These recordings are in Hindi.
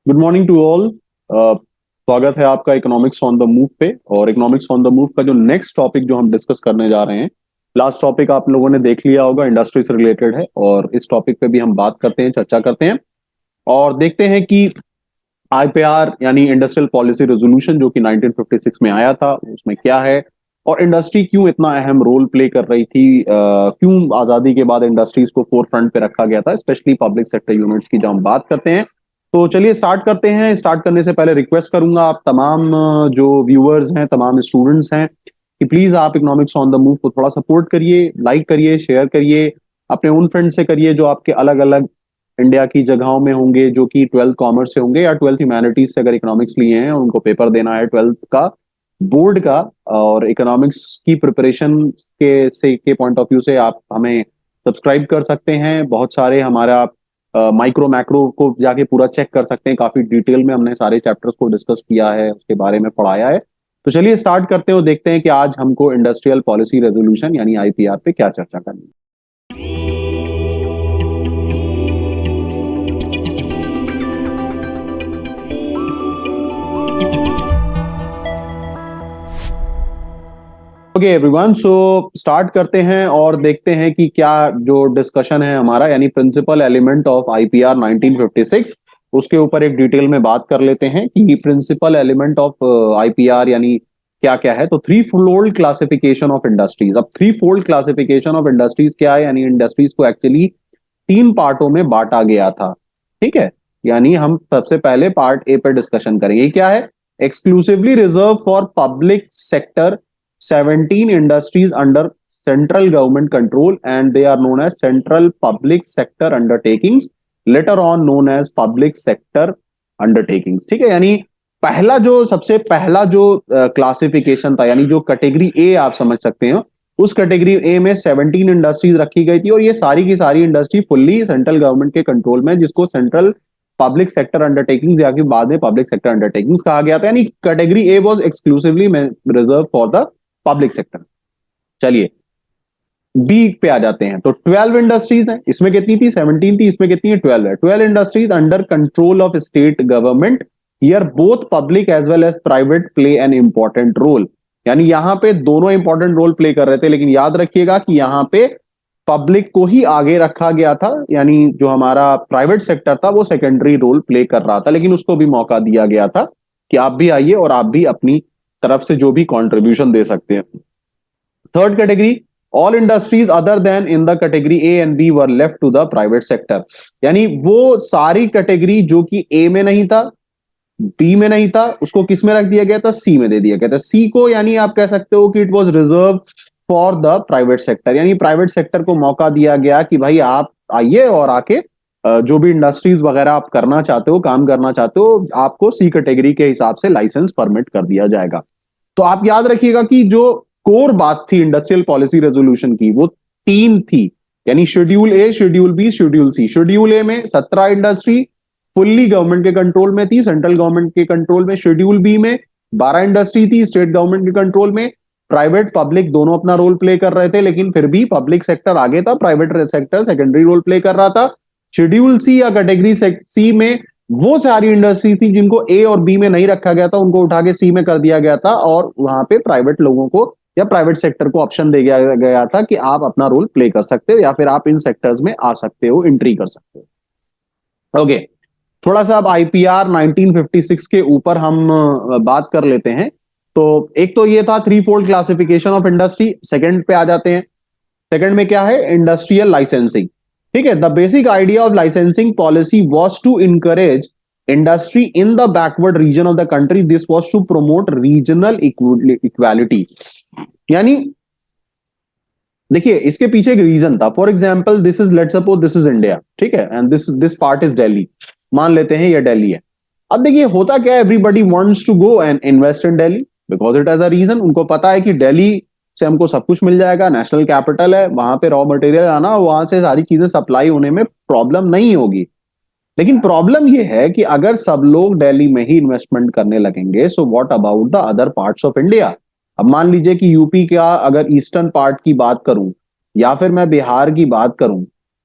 Good morning to all. स्वागत है आपका इकोनॉमिक्स ऑन द मूव पे। और इकोनॉमिक्स ऑन द मूव का जो नेक्स्ट टॉपिक जो हम डिस्कस करने जा रहे हैं, लास्ट टॉपिक आप लोगों ने देख लिया होगा, इंडस्ट्री से रिलेटेड है। और इस टॉपिक पे भी हम बात करते हैं, चर्चा करते हैं और देखते हैं कि आईपीआर यानी इंडस्ट्रियल पॉलिसी रेजोल्यूशन जो कि 1956 में आया था, उसमें क्या है और इंडस्ट्री क्यों इतना अहम रोल प्ले कर रही थी। क्यों आजादी के बाद इंडस्ट्रीज को फोर फ्रंट पे रखा गया था, स्पेशली पब्लिक सेक्टर यूनिट्स की जब हम बात करते हैं। तो चलिए स्टार्ट करते हैं। स्टार्ट करने से पहले रिक्वेस्ट करूंगा आप तमाम जो व्यूअर्स हैं, तमाम स्टूडेंट्स हैं, कि प्लीज आप इकोनॉमिक्स ऑन द मूव को थोड़ा सपोर्ट करिए, लाइक करिए, शेयर करिए, अपने उन फ्रेंड से करिए जो आपके अलग अलग इंडिया की जगहों में होंगे, जो कि ट्वेल्थ कॉमर्स से होंगे या ट्वेल्थ ह्यूमैनिटीज से अगर इकोनॉमिक्स लिए हैं, उनको पेपर देना है ट्वेल्थ का, बोर्ड का। और इकोनॉमिक्स की प्रिपरेशन के पॉइंट ऑफ व्यू से आप हमें सब्सक्राइब कर सकते हैं। बहुत सारे हमारा माइक्रो मैक्रो को जाके पूरा चेक कर सकते हैं, काफी डिटेल में हमने सारे चैप्टर्स को डिस्कस किया है, उसके बारे में पढ़ाया है। तो चलिए स्टार्ट करते हैं और देखते हैं कि आज हमको इंडस्ट्रियल पॉलिसी रेजोल्यूशन यानी आईपीआर पे क्या चर्चा करनी है। ओके एवरीवन, सो स्टार्ट करते हैं और देखते हैं कि क्या जो डिस्कशन है हमारा, यानी प्रिंसिपल एलिमेंट ऑफ आईपीआर 1956, उसके ऊपर एक डिटेल में बात कर लेते हैं कि प्रिंसिपल एलिमेंट ऑफ आईपीआर यानी क्या क्या है। तो three fold classification of industries. अब three fold classification of industries क्या है, यानी इंडस्ट्रीज को एक्चुअली तीन पार्टों में बांटा गया था। ठीक है, यानी हम सबसे पहले पार्ट ए पर डिस्कशन करेंगे। क्या है? Exclusively reserve for public sector 17 industries under central government control and they are known as central public sector undertakings, later on known as public sector undertakings. ठीक है, यानी सबसे पहला जो क्लासिफिकेशन था, यानी जो कैटेगरी ए आप समझ सकते हो, उस कैटेगरी ए में 17 इंडस्ट्रीज रखी गई थी और ये सारी की सारी इंडस्ट्री फुल्ली सेंट्रल गवर्नमेंट के कंट्रोल में, जिसको सेंट्रल पब्लिक सेक्टर अंडरटेकिंग्स या फिर बाद में पब्लिक सेक्टर अंडरटेकिंग्स कहा गया था। यानी category A was exclusively reserve for the public sector. चलिए बी पे आ जाते हैं। तो 12 इंडस्ट्रीज हैं, इसमें कितनी थी? 17 थी, इसमें कितनी है? 12 है। 12 industries under control of state government, here both public as well as private play an important role. यानी यहां पे दोनों इंपॉर्टेंट रोल प्ले कर रहे थे, लेकिन याद रखिएगा कि यहां पे पब्लिक को ही आगे रखा गया था, यानी जो हमारा प्राइवेट सेक्टर था वो सेकेंडरी रोल प्ले कर रहा था, लेकिन उसको भी मौका दिया गया था कि आप भी आइए और आप भी अपनी तरफ से जो भी कॉन्ट्रीब्यूशन दे सकते हैं। Third category, all industries other than in the category A and B were left to the private sector. यानी वो सारी कैटेगरी जो कि ए में नहीं था, बी में नहीं था, उसको किस में रख दिया गया था? सी में दे दिया गया था। सी को यानी आप कह सकते हो कि it was reserve for the private sector, यानी प्राइवेट सेक्टर को मौका दिया गया कि भाई आप आइए और आके जो भी इंडस्ट्रीज वगैरह आप करना चाहते हो, काम करना चाहते हो, आपको सी कैटेगरी के हिसाब से लाइसेंस परमिट कर दिया जाएगा। तो आप याद रखिएगा कि जो कोर बात थी इंडस्ट्रियल पॉलिसी रेजोल्यूशन की, वो तीन थी, यानी schedule A, schedule B, schedule C. Schedule A में 17 इंडस्ट्री फुल्ली गवर्नमेंट के कंट्रोल में थी, सेंट्रल गवर्नमेंट के कंट्रोल में। शेड्यूल बी में 12 इंडस्ट्री थी, स्टेट गवर्नमेंट के कंट्रोल में। प्राइवेट पब्लिक दोनों अपना रोल प्ले कर रहे थे, लेकिन फिर भी पब्लिक सेक्टर आगे था, private sector secondary role play कर रहा था। शेड्यूल सी या कैटेगरी सी में वो सारी इंडस्ट्री थी जिनको ए और बी में नहीं रखा गया था, उनको उठा के सी में कर दिया गया था और वहां पे प्राइवेट लोगों को या प्राइवेट सेक्टर को ऑप्शन दे दिया गया था कि आप अपना रोल प्ले कर सकते हो या फिर आप इन सेक्टर्स में आ सकते हो, एंट्री कर सकते हो। ओके, थोड़ा सा अब आईपीआर 1956 के ऊपर हम बात कर लेते हैं। तो एक तो ये था three fold classification of industry. Second पे आ जाते हैं। सेकंड में क्या है? Industrial licensing. ठीक है, the basic idea of licensing policy was to encourage industry in the backward region of the country. This was to promote regional equality. यानी देखिए, इसके पीछे एक रीजन था। For example, this is, let's suppose this is India, ठीक है, and this part is Delhi. मान लेते हैं ये दिल्ली है। अब देखिए होता क्या है, everybody wants to go and invest in Delhi because it has a reason. उनको पता है कि दिल्ली से हमको सब कुछ मिल जाएगा, नेशनल कैपिटल है, वहां पे रॉ मटेरियल आना, वहां से सारी चीजें सप्लाई होने में प्रॉब्लम नहीं होगी। लेकिन प्रॉब्लम ये है कि अगर सब लोग दिल्ली में ही इन्वेस्टमेंट करने लगेंगे, so what about the other parts of India? अब मान लीजिए कि यूपी का अगर ईस्टर्न पार्ट की बात करूं या फिर मैं बिहार की बात करूं,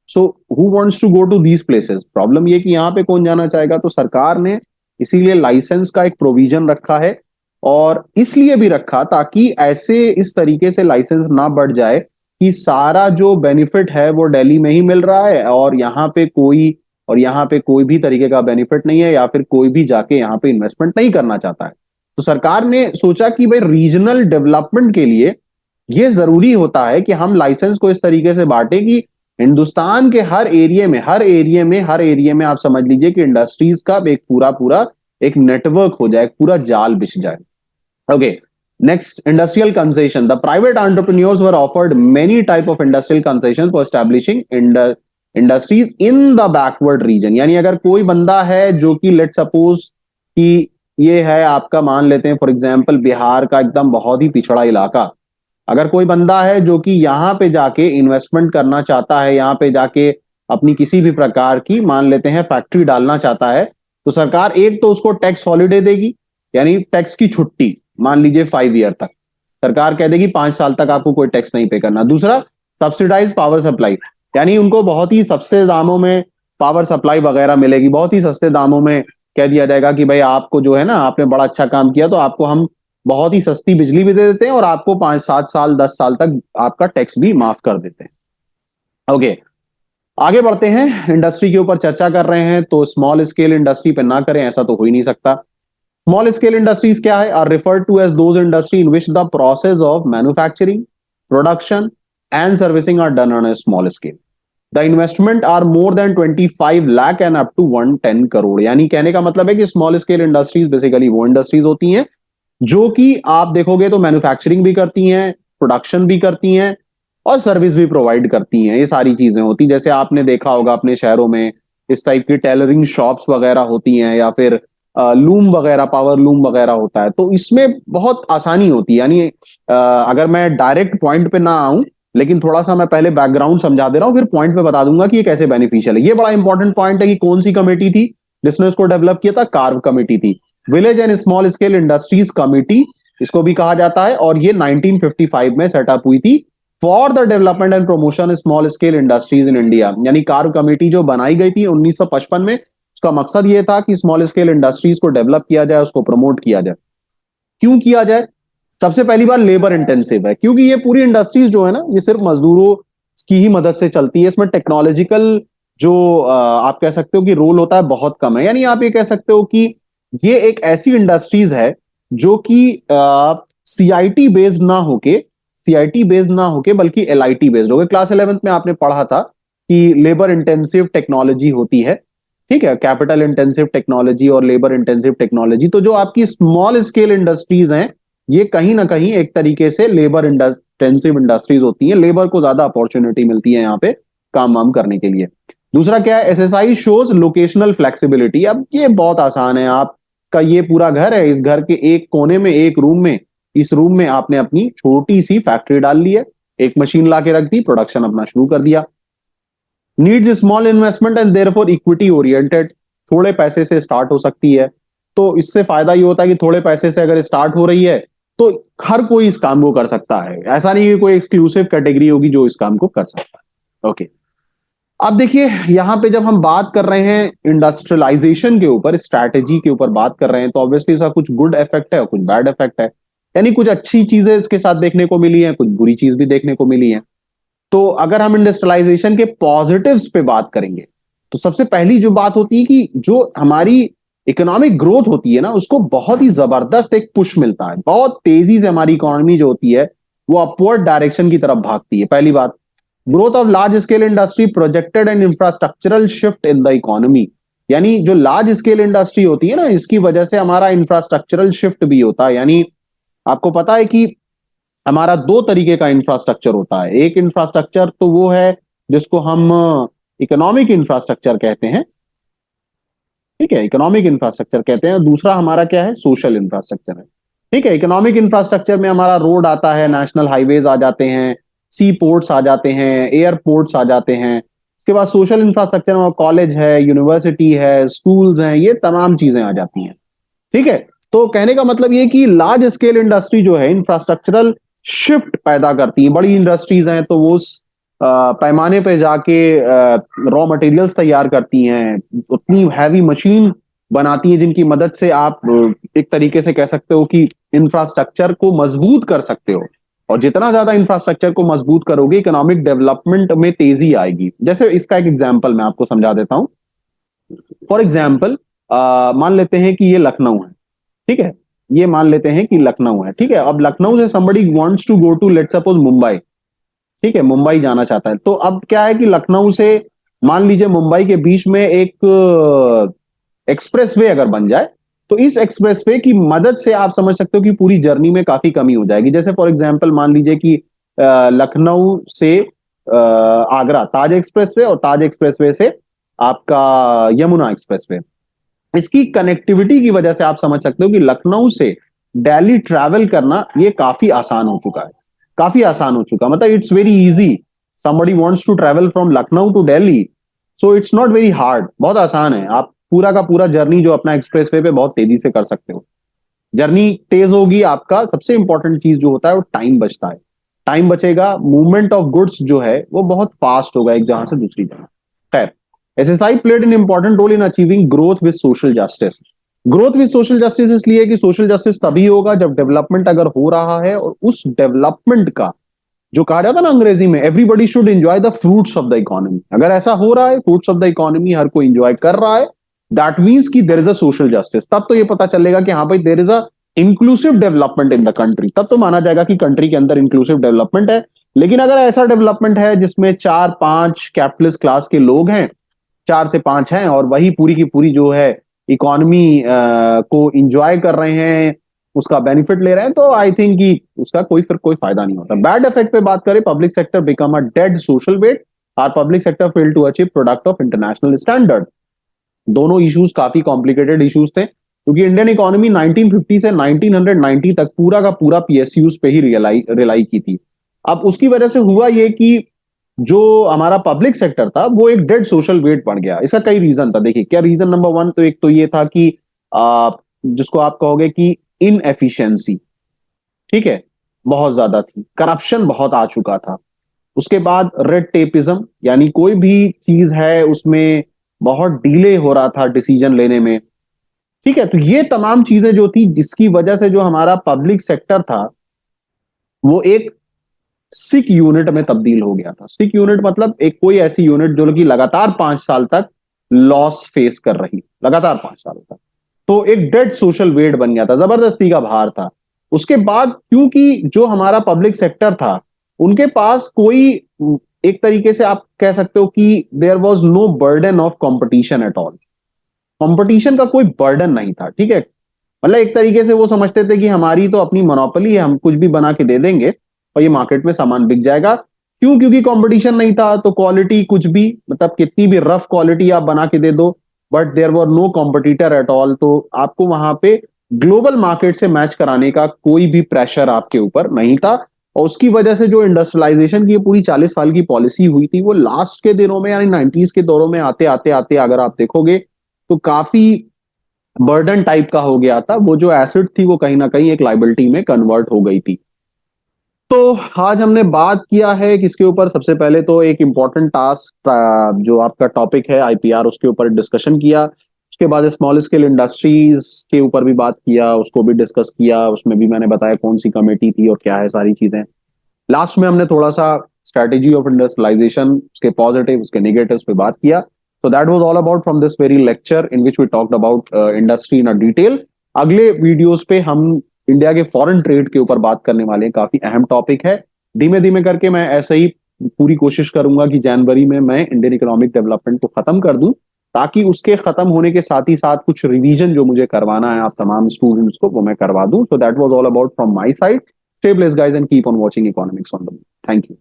so who wants to go to these places? Problem ये कि यहाँ पे कौन जाना चाहेगा? तो सरकार ने इसीलिए लाइसेंस का एक प्रोविजन रखा है, और इसलिए भी रखा ताकि ऐसे इस तरीके से लाइसेंस ना बढ़ जाए कि सारा जो बेनिफिट है वो दिल्ली में ही मिल रहा है और यहाँ पे कोई भी तरीके का बेनिफिट नहीं है, या फिर कोई भी जाके यहाँ पे इन्वेस्टमेंट नहीं करना चाहता है। तो सरकार ने सोचा कि भाई रीजनल डेवलपमेंट के लिए ये जरूरी होता है कि हम लाइसेंस को इस तरीके से बांटे कि हिंदुस्तान के हर एरिया में आप समझ लीजिए कि इंडस्ट्रीज का एक पूरा पूरा एक नेटवर्क हो जाए, पूरा जाल बिछ जाए। Okay, next, industrial concession. The private entrepreneurs were offered many type of industrial concessions for establishing industries in the backward region. यानी अगर कोई बंदा है जो कि लेट सपोज कि ये है आपका, मान लेते हैं फॉर एग्जांपल बिहार का एकदम बहुत ही पिछड़ा इलाका, अगर कोई बंदा है जो कि यहाँ पे जाके इन्वेस्टमेंट करना चाहता है, यहाँ पे जाके अपनी किसी भी प्रकार की मान लेते हैं फैक्ट्री डालना चाहता है, तो सरकार एक तो उसको टैक्स हॉलीडे देगी, यानी टैक्स की छुट्टी, मान लीजिए 5 ईयर तक सरकार कह देगी 5 साल तक आपको कोई टैक्स नहीं पे करना। दूसरा, सब्सिडाइज पावर सप्लाई, यानी उनको बहुत ही सस्ते दामों में पावर सप्लाई वगैरह मिलेगी, बहुत ही सस्ते दामों में कह दिया जाएगा कि भाई आपको जो है ना, आपने बड़ा अच्छा काम किया तो आपको हम बहुत ही सस्ती बिजली भी दे देते हैं और आपको 5 7 साल 10 साल तक आपका टैक्स भी माफ कर देते हैं। ओके, आगे बढ़ते हैं, इंडस्ट्री के ऊपर चर्चा कर रहे हैं, तो स्मॉल स्केल इंडस्ट्री पे ना करें ऐसा तो हो ही नहीं सकता। स्मॉल स्केल इंडस्ट्रीज क्या है? Are referred to as those industry in which the process of manufacturing, production and servicing are done on a small scale. The investment are more than 25 lakh and up to 110 crore. यानी कहने का मतलब है कि स्मॉल स्केल इंडस्ट्रीज बेसिकली वो इंडस्ट्रीज होती हैं जो कि आप देखोगे तो मैन्युफैक्चरिंग भी करती हैं, प्रोडक्शन भी करती हैं और सर्विस भी प्रोवाइड करती हैं। ये सारी चीजें होती, जैसे आपने देखा होगा अपने शहरों में इस टाइप की टेलरिंग शॉप्स वगैरह होती हैं, या फिर लूम वगैरह, पावर लूम वगैरह होता है, तो इसमें बहुत आसानी होती है। यानी अगर मैं डायरेक्ट पॉइंट पे ना आऊं, लेकिन थोड़ा सा मैं पहले बैकग्राउंड समझा दे रहा हूं, फिर पॉइंट पे बता दूंगा कि ये कैसे बेनिफिशियल है। ये बड़ा इंपॉर्टेंट पॉइंट है कि कौन सी कमेटी थी जिसने इसको डेवलप किया था? कार्व कमेटी थी, village and small scale industries committee इसको भी कहा जाता है, और ये 1955 में सेटअप हुई थी for the development and promotion small scale industries in India. यानी कार्व कमेटी जो बनाई गई थी 1955 में, उसका मकसद ये था कि स्मॉल स्केल इंडस्ट्रीज को डेवलप किया जाए, उसको प्रमोट किया जाए। क्यों किया जाए? सबसे पहली बार लेबर इंटेंसिव है, क्योंकि ये पूरी इंडस्ट्रीज जो है ना, ये सिर्फ मजदूरों की ही मदद से चलती है। इसमें टेक्नोलॉजिकल जो आप कह सकते हो कि रोल होता है बहुत कम है। यानी आप ये कह सकते हो कि ये एक ऐसी इंडस्ट्रीज है जो कि सीआईटी बेस्ड ना होके बल्कि एलआईटी बेस्ड हो गए। क्लास 11th में आपने पढ़ा था कि लेबर इंटेंसिव टेक्नोलॉजी होती है, ठीक है, कैपिटल इंटेंसिव टेक्नोलॉजी और लेबर इंटेंसिव टेक्नोलॉजी। तो जो आपकी स्मॉल स्केल इंडस्ट्रीज हैं, ये कहीं ना कहीं एक तरीके से लेबर इंटेंसिव इंडस्ट्रीज होती हैं, लेबर को ज्यादा अपॉर्चुनिटी मिलती है यहाँ पे काम वाम करने के लिए। दूसरा क्या है? SSI shows locational flexibility. अब ये बहुत आसान है, आपका ये पूरा घर है, इस घर के एक कोने में, एक रूम में, इस रूम में आपने अपनी छोटी सी फैक्ट्री डाल ली है, एक मशीन ला के रख दी, प्रोडक्शन अपना शुरू कर दिया। Needs small investment and therefore equity oriented, थोड़े पैसे से स्टार्ट हो सकती है। तो इससे फायदा ये होता है कि थोड़े पैसे से अगर स्टार्ट हो रही है तो हर कोई इस काम को कर सकता है, ऐसा नहीं कि कोई एक्सक्लूसिव कैटेगरी होगी जो इस काम को कर सकता है। ओके, अब देखिए यहां पे जब हम बात कर रहे हैं इंडस्ट्रियलाइजेशन के ऊपर, स्ट्रैटेजी के ऊपर बात कर रहे हैं, तो ऑब्वियसली इसका कुछ गुड इफेक्ट है और कुछ बैड इफेक्ट है। यानी कुछ अच्छी चीजें इसके साथ देखने को मिली हैं, कुछ बुरी चीज भी देखने को मिली है। तो अगर हम इंडस्ट्रियलाइजेशन के पॉजिटिव्स पे बात करेंगे, तो सबसे पहली जो बात होती है कि जो हमारी इकोनॉमिक ग्रोथ होती है ना, उसको बहुत ही जबरदस्त एक पुश मिलता है, बहुत तेजी से हमारी इकोनॉमी जो होती है वो अपवर्ड डायरेक्शन की तरफ भागती है। पहली बात, growth of large scale industry projected and infrastructural shift in the economy. यानी जो लार्ज स्केल इंडस्ट्री होती है ना, इसकी वजह से हमारा इंफ्रास्ट्रक्चरल शिफ्ट भी होता है। यानी आपको पता है कि हमारा दो तरीके का इंफ्रास्ट्रक्चर होता है। एक इंफ्रास्ट्रक्चर तो वो है जिसको हम इकोनॉमिक इंफ्रास्ट्रक्चर कहते हैं, ठीक है, इकोनॉमिक इंफ्रास्ट्रक्चर कहते हैं। दूसरा हमारा क्या है? सोशल इंफ्रास्ट्रक्चर है, ठीक है। इकोनॉमिक इंफ्रास्ट्रक्चर में हमारा रोड आता है, नेशनल हाईवेज आ जाते हैं, सी पोर्ट्स आ जाते हैं, एयरपोर्ट्स आ जाते हैं। उसके बाद सोशल इंफ्रास्ट्रक्चर में कॉलेज है, यूनिवर्सिटी है, स्कूल्स हैं, ये तमाम चीजें आ जाती हैं, ठीक है। तो कहने का मतलब ये कि लार्ज स्केल इंडस्ट्री जो है इंफ्रास्ट्रक्चरल शिफ्ट पैदा करती है। बड़ी इंडस्ट्रीज हैं तो वो उस पैमाने पे जाके रॉ मटेरियल्स तैयार करती हैं, उतनी हैवी मशीन बनाती हैं, जिनकी मदद से आप एक तरीके से कह सकते हो कि इंफ्रास्ट्रक्चर को मजबूत कर सकते हो। और जितना ज्यादा इंफ्रास्ट्रक्चर को मजबूत करोगे, इकोनॉमिक डेवलपमेंट में तेजी आएगी। जैसे इसका एक एग्जांपल मैं आपको समझा देता हूं। फॉर एग्जांपल, मान लेते हैं कि ये लखनऊ है, ठीक है। ये मान लेते हैं कि लखनऊ है, ठीक है। अब लखनऊ से somebody wants to go to let's suppose Mumbai, ठीक है, मुंबई जाना चाहता है। तो अब क्या है कि लखनऊ से मान लीजिए मुंबई के बीच में एक एक्सप्रेसवे अगर बन जाए, तो इस एक्सप्रेसवे की मदद से आप समझ सकते हो कि पूरी जर्नी में काफी कमी हो जाएगी। जैसे फॉर एग्जांपल मान लीजिए कि लखनऊ से आगरा ताज एक्सप्रेसवे, और ताज एक्सप्रेसवे से आपका यमुना एक्सप्रेसवे, इसकी कनेक्टिविटी की वजह से आप समझ सकते हो कि लखनऊ से दिल्ली ट्रैवल करना ये काफी आसान हो चुका है। काफी आसान हो चुका, मतलब it's very easy. somebody wants to travel from Lucknow to Delhi, so it's not very hard, बहुत आसान है। आप पूरा का पूरा जर्नी जो अपना एक्सप्रेसवे पे बहुत तेजी से कर सकते हो। जर्नी तेज होगी, आपका सबसे इंपॉर्टेंट चीज जो होता है वो टाइम बचता है। टाइम बचेगा, मूवमेंट ऑफ गुड्स जो है वो बहुत फास्ट होगा एक जगह से दूसरी जगह। खैर, SSI played an important role in achieving growth with social justice. Growth with social justice इसलिए कि सोशल जस्टिस तभी होगा जब डेवलपमेंट अगर हो रहा है, और उस डेवलपमेंट का जो कहा जाता है ना अंग्रेजी में, everybody should enjoy the fruits of the economy. अगर ऐसा हो रहा है, फ्रूट्स ऑफ द इकोनॉमी हर कोई एंजॉय कर रहा है, दैट मीन्स कि there is a social justice. तब तो ये पता चलेगा कि हाँ भाई, there is a inclusive development in the country. तब तो माना जाएगा कि कंट्री के अंदर इंक्लूसिव डेवलपमेंट है। लेकिन अगर ऐसा डेवलपमेंट है जिसमें 4-5 कैपिटलिस्ट क्लास के लोग हैं, 4 से 5 हैं, और वही पूरी की पूरी जो है इकोनॉमी को इंजॉय कर रहे हैं, उसका बेनिफिट ले रहे हैं, तो आई थिंक कि उसका फिर कोई फायदा नहीं होता। बैड इफेक्ट पे बात करें, public sector become a dead social weight, और public sector fail to achieve product of international standard. दोनों इश्यूज काफी कॉम्प्लिकेटेड इश्यूज थे, क्योंकि इंडियन इकोनॉमी 1950 से 1990 तक पूरा का पूरा पीएसयूज पे ही रिलाई की थी। अब उसकी वजह से हुआ ये कि जो हमारा पब्लिक सेक्टर था वो एक डेड सोशल वेट बन गया। इसका कई रीजन था। देखिए, क्या रीजन नंबर 1, तो एक तो ये था कि जिसको आप कहोगे कि इनएफिशिएंसी, ठीक है, बहुत ज्यादा थी। करप्शन बहुत आ चुका था। उसके बाद रेड टेपिज्म, यानी कोई भी चीज है उसमें बहुत डिले हो रहा था डिसीजन लेने में, ठीक है। तो ये तमाम चीजें जो थी, जिसकी वजह से जो हमारा पब्लिक सेक्टर था वो एक सिक यूनिट में तब्दील हो गया था। सिक यूनिट मतलब एक कोई ऐसी यूनिट जो कि लगातार 5 साल तक लॉस फेस कर रही, लगातार 5 साल तक। तो एक डेड सोशल वेट बन गया था, जबरदस्ती का भार था। उसके बाद क्योंकि जो हमारा पब्लिक सेक्टर था, उनके पास कोई, एक तरीके से आप कह सकते हो कि there was no burden of competition at all. Competition का कोई बर्डन नहीं था, ठीक है। मतलब एक तरीके से वो समझते थे कि हमारी तो अपनी मोनोपोली है, हम कुछ भी बना के दे देंगे और ये मार्केट में सामान बिक जाएगा। क्यों? क्योंकि कंपटीशन नहीं था, तो क्वालिटी कुछ भी, मतलब कितनी भी रफ क्वालिटी आप बना के दे दो, but there were no competitor at all. तो आपको वहां पे ग्लोबल मार्केट से मैच कराने का कोई भी प्रेशर आपके ऊपर नहीं था। और उसकी वजह से जो इंडस्ट्रियलाइजेशन की पूरी 40 साल की पॉलिसी हुई थी, वो लास्ट के दिनों में यानी 90s के दौरों में आते आते आते अगर आप देखोगे तो काफी बर्डन टाइप का हो गया था। वो जो एसिड थी वो कहीं ना कहीं एक लाइबिलिटी में कन्वर्ट हो गई थी। तो आज हमने बात किया है किसके ऊपर, सबसे पहले तो एक इंपॉर्टेंट टास्क जो आपका टॉपिक है आईपीआर, उसके ऊपर डिस्कशन किया। उसके बाद स्मॉल स्केल इंडस्ट्रीज के ऊपर भी बात किया, उसको भी डिस्कस किया। उसमें भी मैंने बताया कौन सी कमेटी थी और क्या है सारी चीजें। लास्ट में हमने थोड़ा सा स्ट्रेटेजी ऑफ इंडस्ट्रियलाइजेशन, उसके पॉजिटिव उसके नेगेटिव्स पे बात किया। So that was all about from this very lecture in which we talked about industry in a detail. अगले वीडियोस पे हम इंडिया के फॉरेन ट्रेड के ऊपर बात करने वाले हैं, काफी अहम टॉपिक है। धीमे धीमे करके मैं ऐसे ही पूरी कोशिश करूंगा कि जनवरी में मैं इंडियन इकोनॉमिक डेवलपमेंट को खत्म कर दूं, ताकि उसके खत्म होने के साथ ही साथ कुछ रिवीजन जो मुझे करवाना है आप तमाम स्टूडेंट्स को, वो मैं करवा दूं। So that was all about from my side. Stay blessed guys and keep on watching Economics on the Move. Thank you.